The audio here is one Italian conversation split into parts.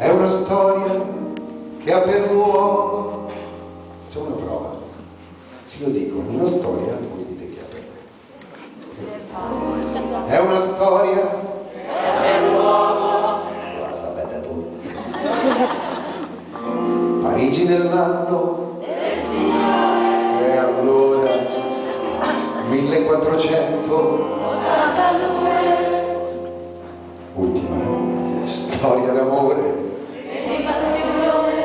È una storia che ha per luogo, c'è una prova, se lo dico, una storia, voi dite che ha per luogo. È una storia che ha per luogo, la sapete tutti. Parigi nell'anno del Signore, e allora 1482, ultima storia d'amore e di passione.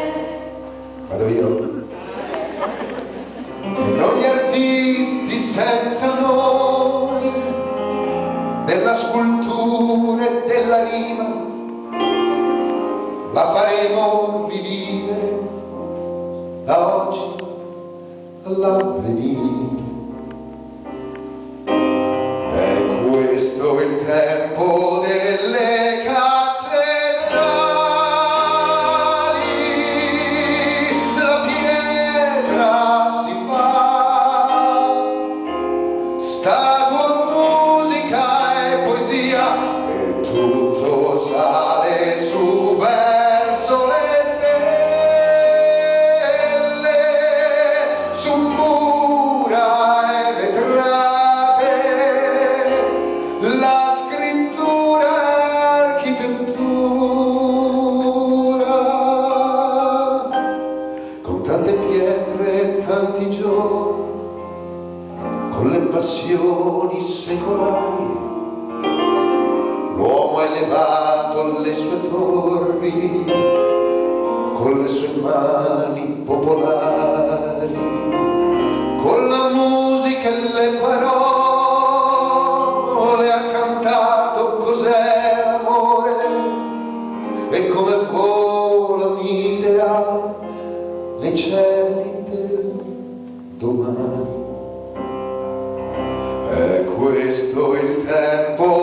Vado io. E noi gli artisti senza noi, della scultura e della rima, la faremo rivivere da oggi all'avvenire. È questo il tempo delle cattedrali, la pietra si fa statua, musica e poesia, e tutto sale su verso le stelle, su mura e vetrate, la scrittura e architettura, con tante pietre e tanti giorni, con le passioni secolari, l'uomo ha elevato le sue torri, con le sue mani popolari, con la musica e le parole ha cantato cos'è l'amore e come vola un ideale nei cieli del domani. È questo il tempo